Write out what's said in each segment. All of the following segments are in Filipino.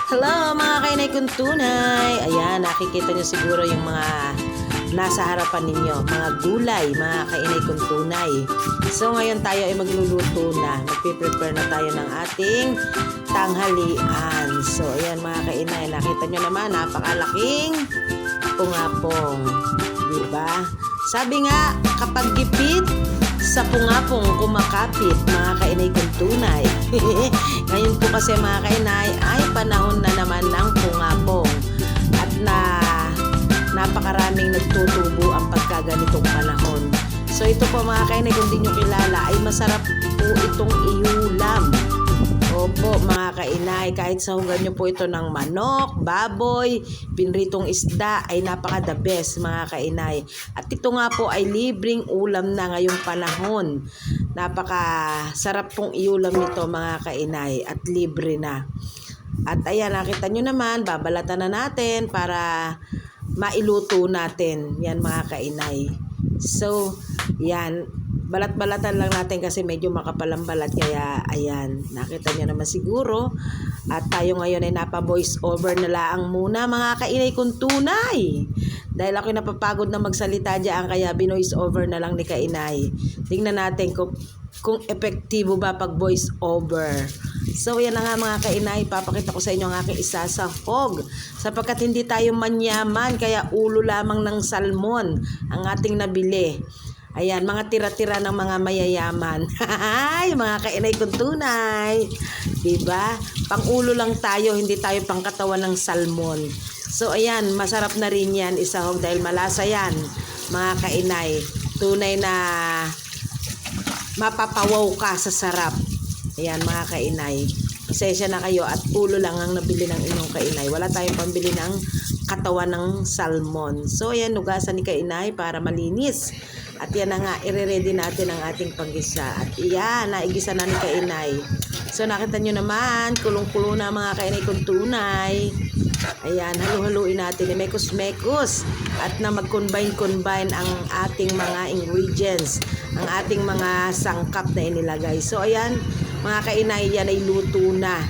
Hello mga kainay kong tunay. Ayan, nakikita nyo siguro yung mga nasa harapan ninyo. Mga gulay, mga kainay kong tunay. So ngayon tayo ay magluluto na. Magpiprepare na tayo ng ating tanghalian. So ayan mga kainay, nakita nyo naman, napakalaking pungapong. Diba? Sabi nga, kapag gipit, sa pungapong kumakapit, mga kainay kong tunay. Ngayon po kasi mga kainay ay panahon na naman ng pungapong at napakaraming nagtutubo ang pagkaganitong panahon. So ito po mga kainay, kung di nyo kilala, ay masarap po itong iulam. Opo mga kainay, kahit sahugan nyo po ito ng manok, baboy, pinritong isda, ay napaka the best mga kainay. At ito nga po ay libreng ulam na ngayong panahon. Napaka sarap pong iulam nito mga kainay at libre na. At ayan, nakita nyo naman, babalatan na natin para mailuto natin yan mga kainay. So yan, balat-balatan lang natin kasi medyo makapal ang balat, kaya ayan, nakita nyo naman siguro. At tayo ngayon ay napa-voice over na lang muna mga kainay kong tunay. Dahil ako napapagod na magsalita dyan, kaya binoice over na lang ni kainay. Tingnan natin kung epektibo ba pag voice over. So yan na nga mga kainay, papakita ko sa inyo ang aking isasahog. Sapagkat hindi tayo manyaman, kaya ulo lamang ng salmon ang ating nabili. Ayan, mga tira-tira ng mga mayayaman. Ay, mga kainay kong tunay. Diba? Pang-ulo lang tayo, hindi tayo pangkatawan ng salmon. So, ayan, masarap na rin yan isahog dahil malasa yan, mga kainay. Tunay na mapapawaw ka sa sarap. Ayan, mga kainay. Pasensya na kayo at ulo lang ang nabili ng inyong kainay. Wala tayong pambili ng katawan ng salmon. So, ayan, nugasan ni kainay para malinis. At yan na nga, i-ready natin ang ating panggisa. At iyan, naigisa na ni kainay. So, nakita nyo naman, kulong-kulo na mga kainay kong tunay. Ayan, halu-haluin natin, mekos-mekos. At na mag-combine-combine ang ating mga ingredients, ang ating mga sangkap na inilagay. So, ayan, mga kainay, yan ay luto na.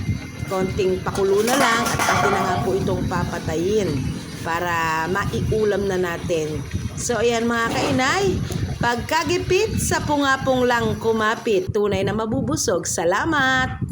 Konting pakulo na lang at atin na nga po itong papatayin para maiulam na natin. So, ayan mga kainay, pagkagipit sa pungapong lang kumapit, tunay na mabubusog. Salamat!